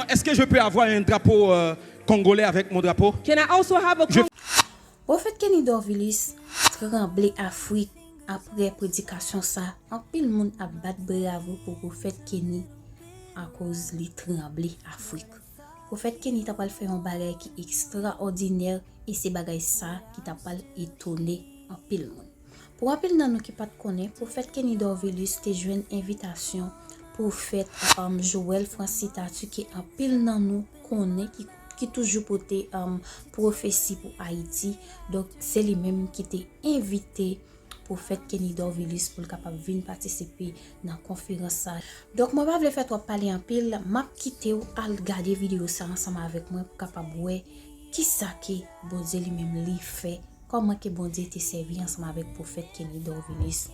est-ce que je peux avoir un drapeau congolais avec mon drapeau? Can I also have a Prophète Kenny Dorvilis tremblé Afrique après prédication ça. En pile monde a battre bravo pour prophète Kenny à cause li tremblé Afrique. Prophète Kenny t'a pas fait un bagage qui extraordinaire et c'est bagage ça qui t'a pas étonné en pile monde. Pour un pile dans nous qui pas connaît, prophète Kenny Dorvilis te joint invitation prophète Joël Francis Tatu qui en pile dans nous connaît qui toujours porté prophétie pour Haïti. Donc c'est lui-même qui t'a invité prophète Kenny Dorvilis pour capable venir participer dans la conférence. Donc moi pas faire toi parler en pile, m'a quitté ou à regarder vidéo ça ensemble avec moi pour capable voir qui ça que bon Dieu lui-même lui fait, comment que bon Dieu t'a servi ensemble avec prophète Kenny Dorvilis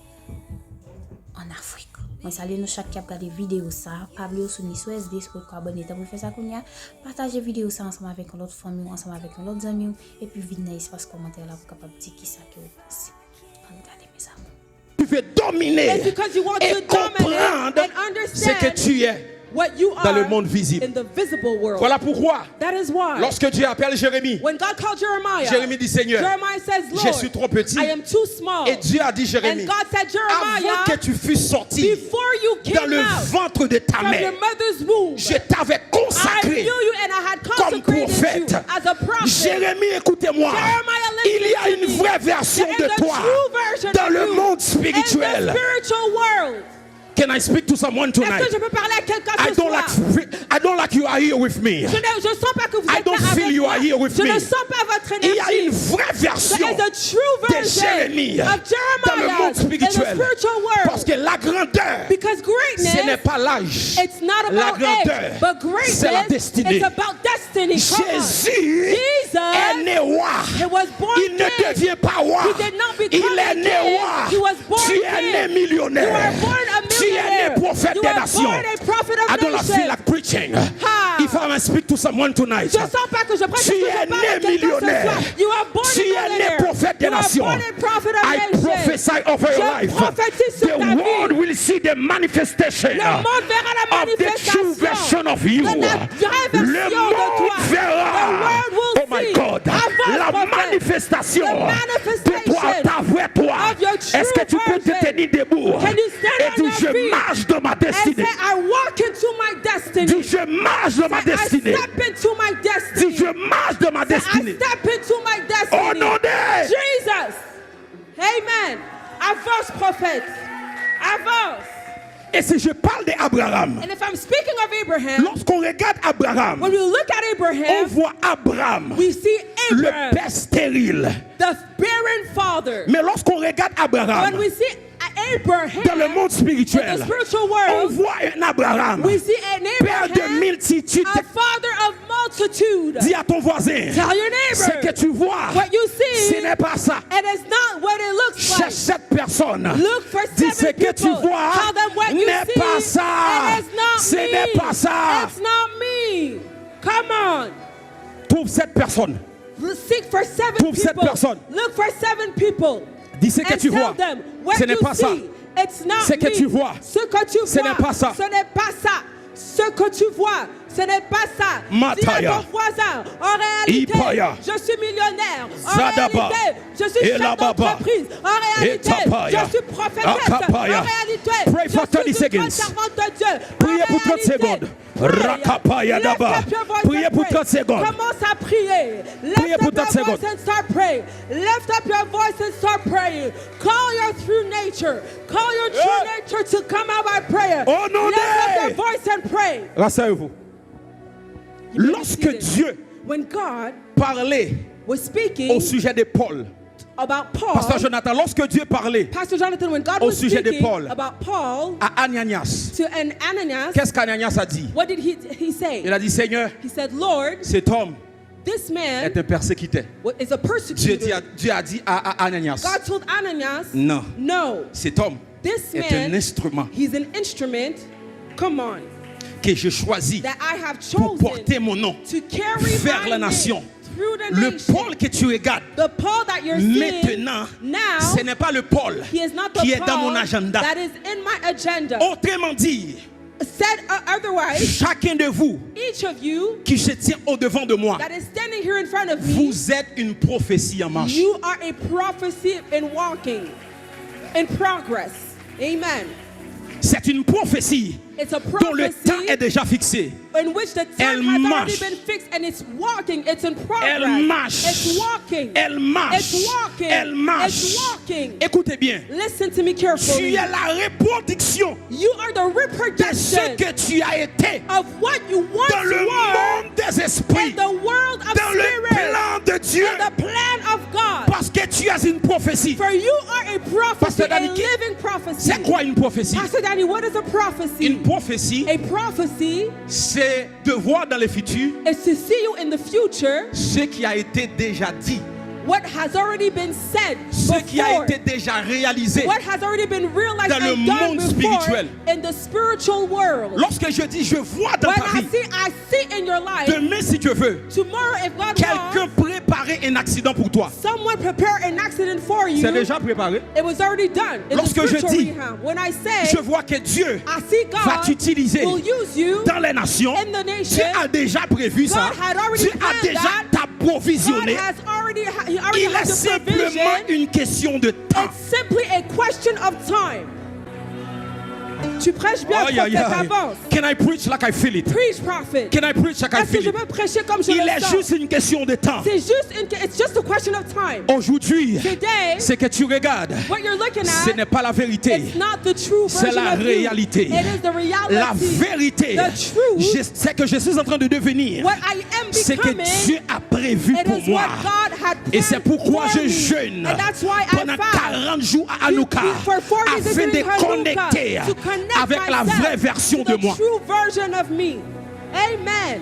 en Afrique. Moi salue nous chaque qui a regardé vidéo ça, pas oublier sur ni sur SD pour abonner pour faire ça kounya, partager vidéo ça ensemble avec l'autre famille, ensemble avec l'autre amis et puis venir dans l'espace commentaire là pour capable dire qui ça que vous pensez. Regardez mes amis. Tu veux dominer et comprendre ce que tu es what you dans le are monde visible. in the visible world. Voilà pourquoi, That is why. lorsque Dieu appelle Jérémie, When God called Jeremiah, Jérémie dit Seigneur, Jeremiah says, je Lord, suis trop petit. I am too small. Et Dieu a dit Jérémie, And God said, Jeremiah, avant que tu fusses sorti before you dans came le out ventre de ta from mère, your mother's womb, je t'avais I consacré knew you and I had comme consecrated prophète. you as a prophet. Jérémie, écoutez-moi, Jeremiah, il y a listen to une me. vraie version There de is a toi true version dans of le you monde in the spirituel. spiritual world. Can I speak to someone Est-ce tonight? que je peux parler à quelqu'un I ce don't soir? like you are here with me. Je sens pas que vous I êtes don't là feel avec you moi. are here with Je me. ne sens pas votre Il y a énergie. une vraie version There is a true de version Jérémie of dans le Jeremiah monde in the spirituel. spiritual world. Parce que la grandeur, Because greatness, ce n'est pas l'âge. it's not La about grandeur, age, but greatness, c'est la destinée. it's about destiny. Come on. Jésus Jesus est né roi. he was born Il ne king. devient pas roi. He did not become Il est a né king. roi. He was born Tu es king. né millionnaire. You are born a Tu es né millionaire. prophète You des are nations. born a prophet of I don't nations. feel like preaching. Ha. If I speak to someone tonight, Je sens pas que je prêche tu que je es parle à né quelqu'un ce millionnaire. soir. You are born Tu a es né millionaire. prophète des You are nations. born a prophet of I nations. prophesy over your Je life. prophétise sur The ta vie. world will see the manifestation Le monde verra la of the true version manifestation of you. de la vraie Le version de monde toi. verra, The world will oh my see. God, Avance, la prophète. manifestation The de toi, manifestation ta vraie toi. of your true Est-ce que tu peux te version. tenir debout Can you stand et on dire your je feet marche dans ma and destinée? say, I walk into my destiny. Dis je marche dans ma Say, I destinée. step into my Dis destiny. je marche dans ma Say, I destinée. step into my Au destiny. nom de Jesus. Amen. Avance, prophète. Avance. Et si je parle d'Abraham, And if I'm speaking of Abraham, lorsqu'on regarde Abraham, when we look at on Abraham, voit Abraham, we see le Abraham, père stérile. the barren father. Mais lorsqu'on regarde Abraham When we see Abraham dans le monde in spirituel, the spiritual on world, voit un Abraham, we see an père de Abraham, multitudes. a father of multitude. Dis à ton voisin, Tell your ce que neighbor, tu vois, what you see, ce n'est pas ça. and it's not what it looks Cherche like. cette personne. Look for Dis ce seven que tu people. vois Tell them what you n'est see, pas ça. and it's not Ce me. n'est pas ça. It's not me. Come on. Trouve cette personne. Seek for seven Trouve cette people. personne. Look for seven people. Dis ce que And tu tell vois. them what Ce n'est you pas ça. see. It's not Ce que me. tu vois. Ce que tu Ce vois. n'est pas ça. Ce n'est pas ça. Ce que tu vois, ce n'est pas ça. Mataya. Dis à ton voisin, en réalité, Ipaya. je suis millionnaire. En Zadaba. réalité, je suis chef Elababa. d'entreprise. En réalité, Etapaya. je suis prophétesse. Akapaya. En réalité, Pray for 30 je suis une grande seconds. servante de Dieu. Priez En pour 30 réalité, secondes. pray. Rakapaya Lift daba. up your voice Priez and pour pray. 30 secondes. Commence à prier. Priez Lift pour up 30 your voice secondes. and start praying. Lift up your voice and start praying. Call your true nature. Call your true nature to come out by prayer. Au nom Lift up de- your voice and pray. Rasseyez-vous. You may be Lorsque seated. Dieu When God parlait was speaking au sujet de Paul, about Paul, Pasteur Jonathan, lorsque Dieu parlait Pastor Jonathan, when God au was sujet de speaking Paul, about Paul à Ananias, to an Ananias, qu'est-ce qu'Ananias a dit? what did he say? Il a dit, Seigneur, He said, Lord, cet homme this man est un persécuté. is a persecutor. Dieu a dit à Ananias, God told Ananias, non, no, cet homme this est un man, instrument he's an instrument, come on, que je choisis that I have pour chosen porter mon nom to carry vers my la name nation. through the Le nation. Paul que tu regardes The Paul that you're seeing maintenant, now, ce n'est pas le Paul he is not the qui est Paul dans mon agenda. that is in my agenda. Autrement dit, said otherwise, chacun de vous each of you qui se tient au devant de moi, that is standing here in front of me, vous êtes une prophétie en marche. you are a prophecy in walking, in progress. Amen. C'est une prophétie It's a dont le temps est prophecy déjà fixé. in which the Elle time has already marche. been fixed and it's walking, it's in progress. Elle marche. It's walking. Elle marche. It's walking. Elle marche. It's walking. Écoutez bien. Listen to me Tu carefully. es la reproduction You are the de ce reproduction que tu as été of what you once dans le were monde des esprits, in the world of dans le spirit, plan de Dieu, in the plan of God. parce que tu as une prophétie. For you are a prophecy, Pastor a Danny, living prophecy. C'est quoi une prophétie? Pastor Danny, what is a prophecy? Une prophétie, A prophecy c'est de voir dans le futur is to see you in the future ce qui a été déjà dit, what has already been said ce qui a before, été déjà réalisé. what has already been realized dans le and done monde before spirituel. in the spiritual world. Lorsque je dis je vois dans When ta vie, I see in your life, demain si Dieu veut, tomorrow if God quelqu'un wants, préparait un accident pour toi. someone prepare an accident for you. C'est déjà préparé. It was already done. In Lorsque the je spiritual dis, realm. When I say, Je vois que Dieu I see va God t'utiliser will use you dans les nations. in the nation. Dieu a déjà prévu ça. God had already Dieu a planned déjà that. God t'approvisionné. has already, he already Il had est the simplement provision. une question de temps. It's simply a question of time. Tu prêches bien, Aïe, aïe, prophète, aïe. avance. Can I preach like I feel it? Preach, prophet. Can I preach like I Est-ce que feel je it? peux prêcher comme je Il le est sens? juste une question de temps. C'est juste it's just a question of time. Aujourd'hui, Today, ce que tu regardes, what you're looking ce at, n'est pas la vérité. it's not the true C'est version la of you. réalité. It is the reality. La vérité, The truth, c'est que je suis en train de devenir what I am ce que becoming, Dieu a prévu it pour is moi. what God had Et c'est planned pourquoi for je me. jeûne And that's why I pendant fast 40 jours à Hanouka for 40 days afin de during Hanukkah, connecter to connect avec la myself vraie version to de the moi. true version of me. Amen.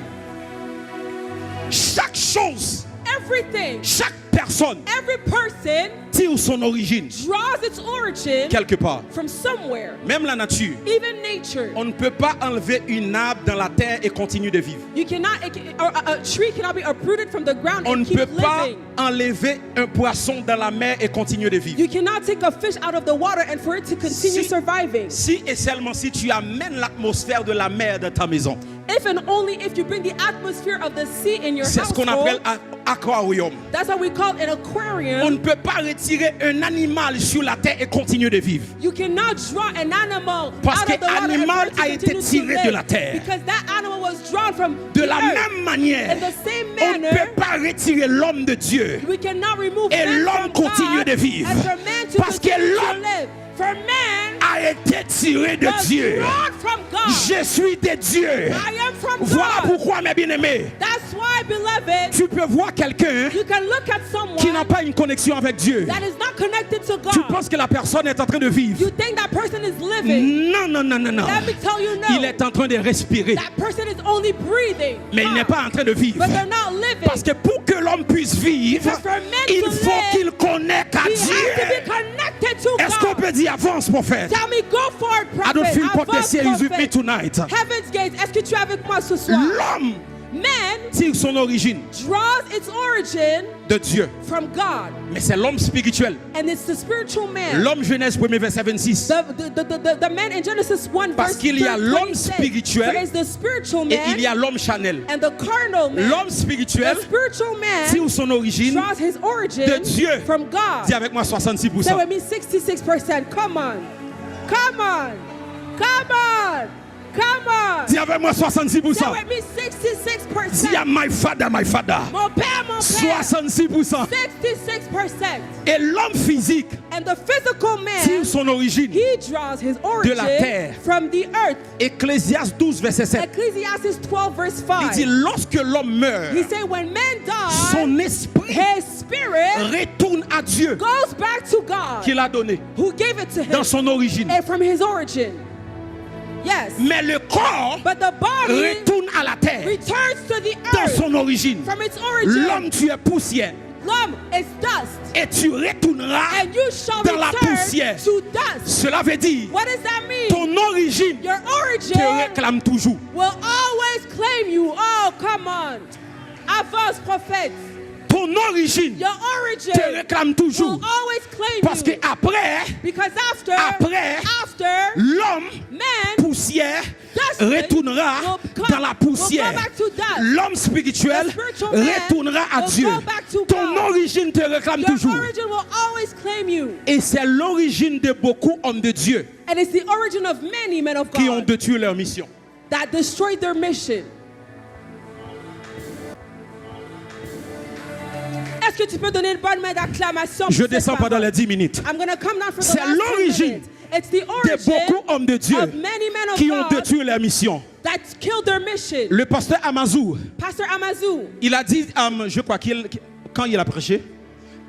Chaque chose, Everything, chaque personne every person tire son origine draws its origin quelque part. from somewhere, Même la nature. even nature. On ne peut pas enlever une arbre dans la terre et continuer de vivre. You cannot, a tree cannot be uprooted from the ground On ne and keep peut pas living. enlever un poisson dans la mer et continuer de vivre. You cannot take a fish out of the water and for it to continue surviving. Si et seulement si tu amènes l'atmosphère de la mer dans ta maison. If and only if you bring the atmosphere of the sea in your C'est ce qu'on appelle household. un aquarium. That's what we call an On aquarium. ne peut pas retirer un animal sur la terre et continuer de vivre. You cannot draw an animal Parce out que of the water and animal for it to a été continue to tiré de live. la terre. Because that animal was drawn from De the la earth. même manière, In the same on ne manner, peut pas retirer l'homme de Dieu. we cannot remove Et man l'homme from continue God de vivre. and for man to Parce que continue to l'homme live. For man a été tiré de was Dieu. drawn from God. Je suis de Dieu. I am from Voilà God. pourquoi, mes bien-aimés, That's why, beloved, tu peux voir quelqu'un you can look at qui n'a someone pas une connexion avec Dieu. that is not connected to Tu God. penses que la personne est en train de vivre. You think that person is living. Non, non, non, non, non. Let me tell you Il no. est en train de respirer. That person is only breathing. Mais il n'est pas en train de vivre. But they're not living. Parce que pour que l'homme puisse vivre, Because for men il to faut live, qu'il connecte à he has to be Dieu. connected to Est-ce qu'on God. peut dire avance, prophète? Tell me, go forward, I don't prophet. feel God Avance, serious with me prophet. tonight. Heaven's Gate, est-ce que tu es avec moi ce soir? L'homme Man tire son origine draws its origin de Dieu. from God. Mais c'est l'homme spirituel. And it's the spiritual man. L'homme Genèse 1er verset 26. The man in Genesis 1 Parce verse qu'il y a l'homme 26. spirituel There is the spiritual Et man il y a l'homme charnel. and the carnal man. L'homme spirituel The spiritual man tire son origine draws his origin de Dieu. from God. Dis avec moi Say 66%. with me 66%. Come on. Come on. Come on. Come on. Dis avec moi Say 66%. with me 66%. Dis à my father, my father. Mon père, mon père. 66%. 66%. Et l'homme physique And the physical man, tire son origine. he draws his origin la terre. from the earth. Ecclésiaste 12 verset 7. Ecclesiastes 12 verse Il dit 5. lorsque l'homme meurt, He said when man dies, son esprit his spirit retourne à Dieu goes back to God qui l'a donné who gave it to him dans son origine. and from his origin. Yes. Mais le corps But the body retourne à la terre returns to the dans earth son origine. from its origin. L'homme, tu es poussière L'homme is dust. et tu retourneras And you shall dans la return poussière. to dust. Cela veut dire What does that mean? ton origine Your te origin réclame toujours. will always claim you. Oh, come on. Avance, prophète. Ton ton origine your origin te réclame toujours. will always claim Parce que you. après, Because after l'homme man, poussière dust retournera will come- dans la poussière. will go back to dust. L'homme spirituel The spiritual man retournera à will Dieu. go back to Ton God. origine te réclame your toujours. origin will always claim you. Et c'est l'origine de beaucoup hommes de Dieu And it's the origin of many men of qui ont God détruit leur mission. that destroyed their mission. Est-ce que tu peux donner une bonne main d'acclamation pour Je cette descends pendant parole? les 10 minutes. I'm going to come down for the C'est last 10 l'origine minutes. It's the De origin beaucoup hommes de Dieu of many men of qui ont God détruit leur mission. that killed their mission. Le pasteur Amazou, Pastor Amazou, il a dit, je crois quand il a prêché,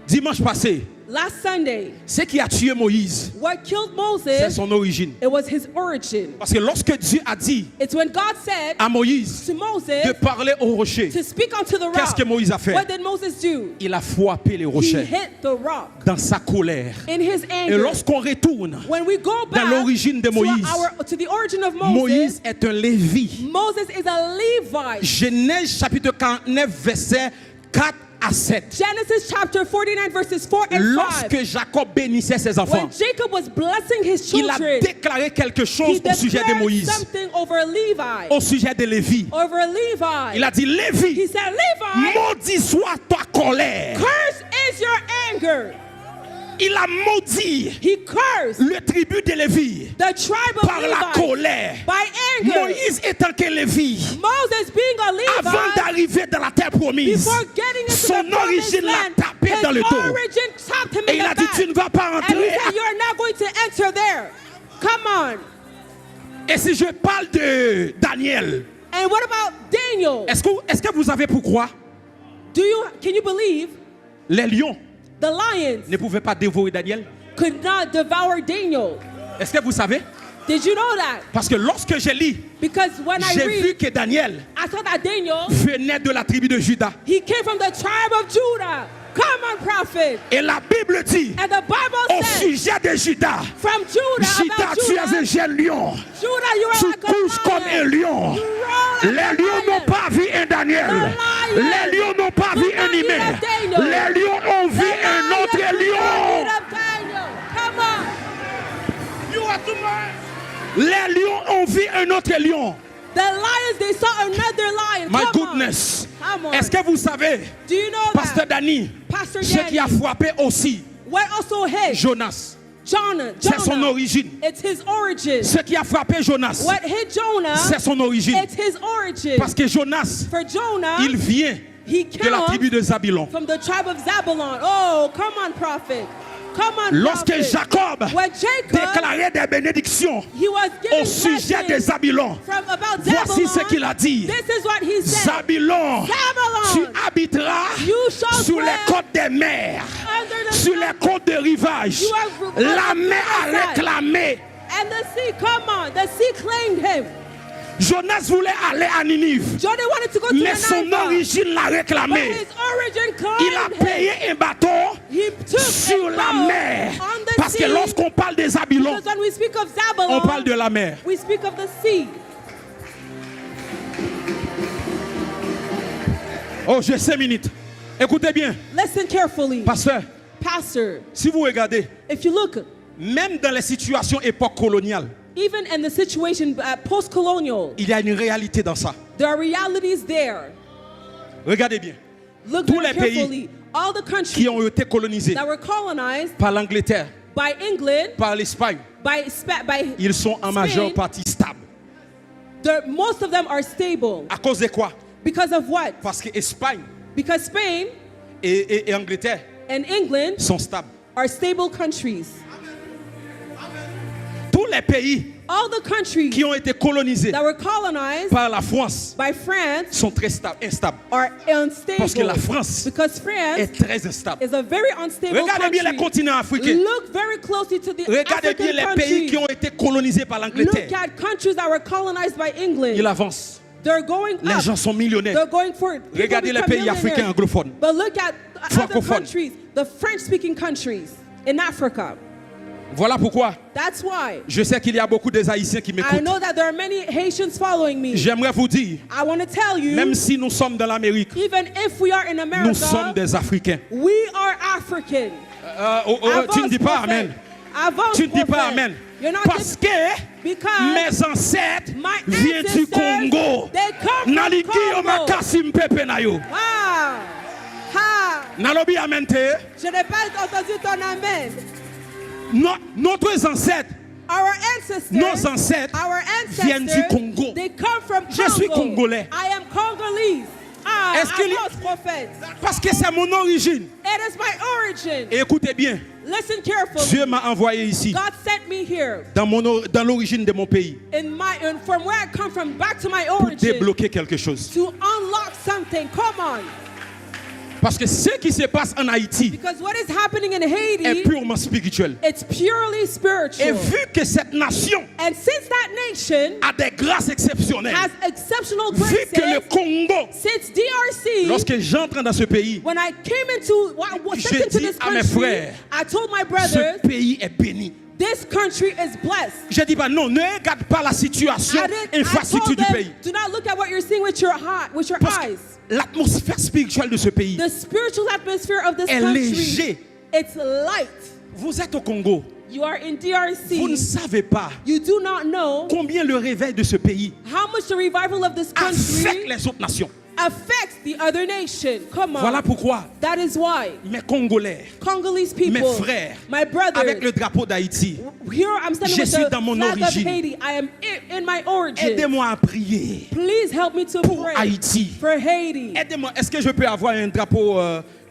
dimanche passé, last Sunday, ce qui a tué Moïse, what killed c'est Moses, son origine. it was his origin. Parce que lorsque Dieu a dit It's when God said à Moïse to Moses de parler au rocher, to speak unto the qu'est-ce rock. que Moïse a fait? What did Moses do? Il a frappé les He rochers hit the rock dans sa colère. in his Et anger. lorsqu'on retourne, When we go dans back l'origine de Moïse, to the origin of Moïse est un Lévi. Moses is a Levite. Genèse chapitre 49, versets 4 à 7. Genesis chapter 49 verses 4 and 5. Lorsque Jacob bénissait ses When enfants, Jacob was blessing his il a children, déclaré quelque he chose au sujet de declared Moïse, something over Levi. au sujet de Lévi. Over Levi. Il a dit, He Lévi, said, Levi, maudit soit ta colère. curse is your anger. Il a maudit He cursed le tribu de Lévi the tribe of par la Levi colère. by anger. Moïse étant que Lévi, Moses being a avant Levite, d'arriver dans la terre promise, before getting into son the promised origine l'a land, tapé dans le his dos. origin tapped him Et in il a the dit, back. tu ne vas pas And he entrer. said, you're not going to enter there. Come on. Et si je parle de Daniel, And what about Daniel? est-ce que vous savez pourquoi Can you believe les lions the lions ne pouvaient pas dévorer Daniel? could not devour Daniel? Est-ce que vous savez? Did you know that? Parce que lorsque je lis, Because when I j'ai vu read, que Daniel I saw that Daniel, venait de la tribu de Juda. he came from the tribe of Judah. Come on, prophet. Et la Bible dit, And the Bible au says, sujet de Juda, from Judah, Juda, about tu es un Judah, jeune lion. Judah, you are Tu like a couches comme un lion. lion. You roar Les like a lions n'ont lion. pas vu un Daniel. The lion. Les lions n'ont pas vu un Did not Nimé. eat of Daniel. Les lions ont The vu un lion autre did not lion. eat of Daniel. Come on. Les lions ont vu un autre lion. The lions, they saw another lion. My Come goodness. On. Come on. Est-ce que vous savez, Do you know Pasteur that? Dani, Pastor ce qui a Danny, frappé aussi what also hit Jonas, Jonah? c'est son Jonah. origine. It's his origin. Ce qui a frappé Jonas, What hit Jonah? c'est son origine. It's his origin. Parce que Jonas, For Jonah, il vient he de la came tribu de Zabulon. from the tribe of Zabulon. Oh, come on, prophet. Come on, Lorsque prophet. Jacob When Jacob, déclarait des bénédictions he was au giving sujet de blessings Zabulon, from about voici Zabulon. ce qu'il a dit. This is what he said. Zabulon, tu Zabulon, habiteras you shall sur les dwell côtes des mers, under the sur les côtes de rivage. You are- La mer a Outside. réclamé. And the sea, come on, the sea claimed him. Jonas voulait aller à Ninive, Jonah wanted to go to mais son Nineveh, origine l'a but réclamé. his origin Il a claimed him. payé un bateau He took sur a la boat mer. on the Parce que sea. lorsqu'on parle des Zabulon, Because when we speak of Zabulon, on parle de la mer. we speak of the sea. Oh, j'ai 5 minutes. Écoutez bien, Listen carefully. pasteur, Pastor, si vous regardez, if you look, même dans les situations époque coloniale, even in the situation post-colonial, il y a une réalité dans ça. there are realities there. Regardez bien. Look Tous very les pays carefully. All the Qui countries ont été colonisés that were colonized par l'Angleterre, by England, par l'Espagne, by ils sont en majeure Spain, partie stables. most of them are stable. À cause de quoi? Because of what? Parce que Espagne Because Spain et Angleterre and England sont stables. are stable countries. Tous les pays All the countries qui ont été colonisés that were colonized par la France by France sont très instables. are unstable. Parce que la France Because France est très instable. is a very unstable Regardez bien les country. continents africains. Look very closely to the Regardez bien African les pays qui countries. ont été colonisés par Look l'Angleterre. at countries that were colonized by England. Ils avancent. They're going Les up. gens sont millionnaires. They're going for it. People Regardez les become pays millionaires. africains anglophones. But look at other Francophones. countries, the French-speaking countries in Africa. Voilà pourquoi That's why je sais qu'il y a beaucoup des Haïtiens qui I m'écoutent. know that there are many Haitians following me. J'aimerais vous dire, I want to tell you, même si nous sommes dans l'Amérique, even if we are in nous sommes America, des Africains. we are African. Tu ne dis pas Amen. Tu ne dis pas Amen. You're not Parce que because mes ancêtres my viennent du ancestors, Congo. they come from Naliki Congo. Omakasim Pepe na yo. Ah, ha. Nalobi amen te. Je n'ai pas entendu ton amen. Nos ancêtres, Our ancestors, viennent du Congo. they come from Congo. Je suis congolais. I am Congolese. Ah, Est-ce qu'il y- prophète. Parce que c'est mon origine. It is my origin. Et écoutez bien, Listen carefully. Dieu m'a envoyé ici, God sent me here dans l'origine de mon pays, from where I come from, back to my pour origin, débloquer quelque chose. to unlock something. Come on. Parce que ce qui se passe en Haïti Because what is happening in est Haiti, purement spirituel. it's purely Et spiritual. vu que cette nation And since that nation a des grâces exceptionnelles, has exceptional vu que le graces, Congo, since DRC, lorsque j'entre dans ce pays, when I came into, stepped into dis this à mes country, frères, I told my ce brothers, pays est béni. this country is blessed. Je dis pas non, ne regarde pas la situation I infrastructure told du them, pays. do not look at what you're seeing with your Parce que eyes. l'atmosphère spirituelle de ce pays The spiritual atmosphere of this est country, léger. it's light. Vous êtes au Congo. You are in Vous ne DRC. savez pas You do not know combien le réveil de ce pays how much the revival of this affecte country les autres nations. affects the other nation. Come on. Voilà pourquoi That is why mes Congolais, Congolese mes people, frères, my brothers, avec le drapeau d'Haïti, here I'm standing je with suis the dans mon flag of origine. Haiti. I am in my origin. aidez-moi à prier Please help me to pour pray Haïti. for Haiti. Aidez-moi. Est-ce que je peux avoir un drapeau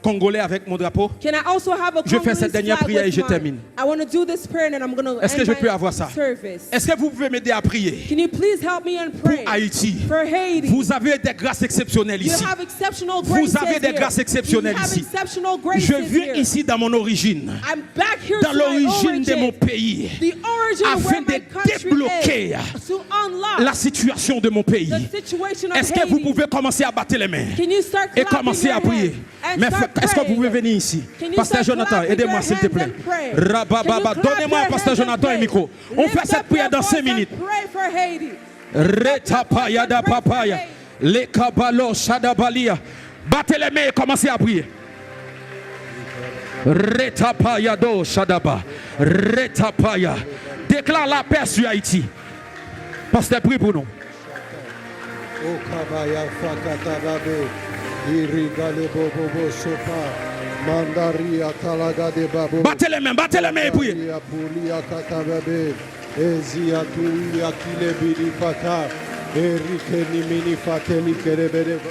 congolais avec mon drapeau? Can I also have a Je fais Congolese cette dernière flag prière et with je mine? termine. I want to do this prayer and then I'm going to Est-ce que end je peux my avoir ça? service. Est-ce que vous pouvez m'aider à prier Can you please help me and pour pray Haïti? for Haiti? Vous avez des grâces exceptionnelles You ici. have exceptional graces Vous avez des here. grâces exceptionnelles You have ici. exceptional graces Je viens here. ici dans mon origine, I'm back here dans to my l'origine de origin. mon pays, The origin of afin where my de country débloquer is, to unlock la situation de mon pays. the situation of Est-ce que Haiti. vous pouvez commencer à battre les mains Can you start et clapping commencer your à prier? hands and Mais start est-ce que vous pouvez praying? venir ici? Can you Pasteur start Jonathan, clapping aidez-moi your s'il te hands plaît. and pray? Rabababa, Can you clap donnez-moi, your Pasteur hands and Jonathan, un pray? micro. On Lift fait cette up prière your dans 5 voice and minutes. pray for Haiti. Retapaya da papaya. Les kabalo shadabalia. Battez les mains et commencez à prier. Retapaya do shadaba. Retapaya. Déclare la paix sur Haïti. Pasteur, prie pour nous. Okabaya fakatababe irigale bobobo sopa mandaria talaga de babo Battez les mains et priez. pulia katababe ezia tuia kile bidi fata erike ni mini fateli kerebedeva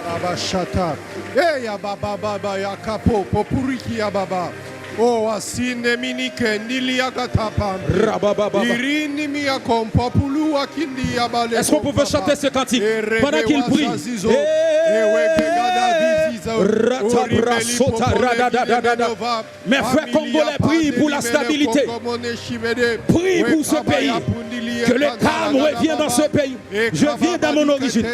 Karabashata eya baba baba ya kapo popuriki ya baba o asine minike nilia katapa Rabababa. irini miya kompopulu akindi ya bale Est-ce qu'on pouvait chanter ce cantique pendant qu'il prie? Mes frères congolais prient pour la stabilité. Prie pour ce pays. Que le calme revienne dans ce pays. Je viens dans mon origine.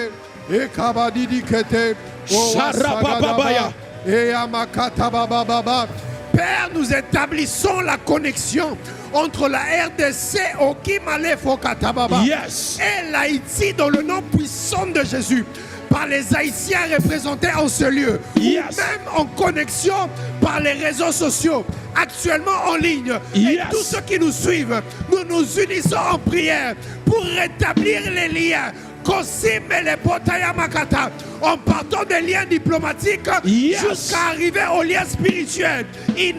Père, nous établissons la connexion entre la RDC Yes. et l'Haïti dans le nom puissant de Jésus, par les Haïtiens représentés en ce lieu, Yes. ou même en connexion par les réseaux sociaux, actuellement en ligne. Et Yes. tous ceux qui nous suivent, nous nous unissons en prière pour rétablir les liens. En partant des liens diplomatiques Yes. jusqu'à arriver aux liens spirituels. Yes.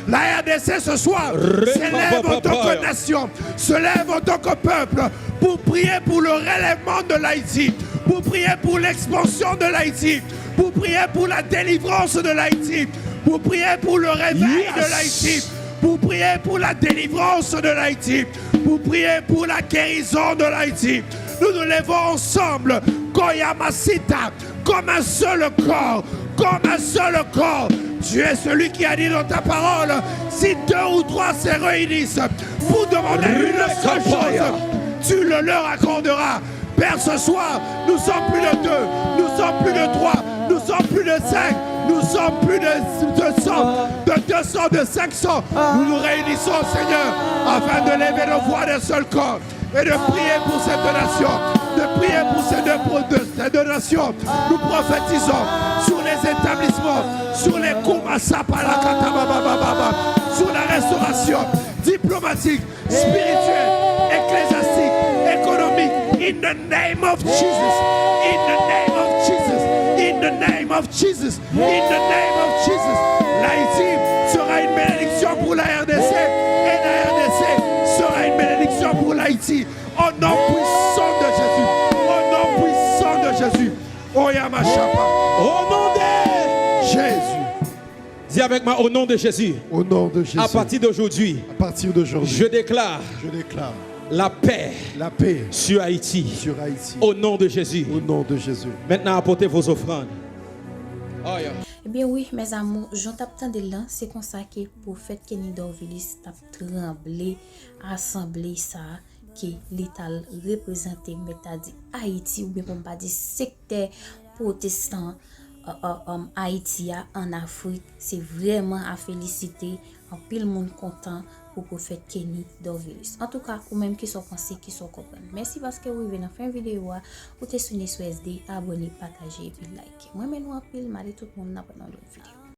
La RDC ce soir se lève en tant que nation, se lève en tant que peuple pour prier pour le relèvement de l'Haïti, pour prier pour l'expansion de l'Haïti, pour prier pour la délivrance de l'Haïti, pour prier pour le réveil Yes. de l'Haïti, pour prier pour la délivrance de l'Haïti, pour prier pour la guérison de l'Haïti. Nous nous levons ensemble, Koyamasita, comme un seul corps, comme un seul corps. Tu es celui qui a dit dans ta parole, si 2 ou 3 se réunissent pour demander une seule chose, tu le leur accorderas. Père, ce soir, nous sommes plus de 2, nous sommes plus de 3, nous sommes plus de 5, nous sommes plus de 200, de 500. Nous nous réunissons, Seigneur, afin de lever nos voix d'un seul corps et de prier pour cette nation, de prier pour cette nation. Nous prophétisons sur les établissements, sur les sur la restauration diplomatique, spirituelle, ecclésiastique, économique. In the name of Jesus, in the name of Jesus, in the name of Jesus, in the name of Jesus. L'Haïti sera une bénédiction pour la RDC et la RDC sera une bénédiction pour l'Haïti. Au nom puissant de Jésus, au nom puissant de Jésus. Oyamachapa. Au nom de Jésus. Dis avec moi, au nom de Jésus. Au nom de Jésus. À partir d'aujourd'hui, je déclare la paix sur Haïti. Au nom de Jésus. Au nom de Jésus. Maintenant, apportez vos offrandes. Oh, yeah. Eh bien oui, mes amours, j'en tape tant de là, c'est comme ça que pour fait Kenny Dorvilis tape tremblé, assemblé ça, que l'État représenté, mais t'as dit Haïti, ou bien pour pas dire secteur protestant Haïti en Afrique, c'est vraiment à féliciter, en pile monde content pour prophète Kenny Dorvilis. En tout cas, ou même qui sont pensés, qui sont compris. Merci parce que vous venez dans fin vidéo, ou te souvenez sur SD, abonnez, partagez et puis like. Moi, maintenant, en pile, mal tout le monde dans l'autre vidéo.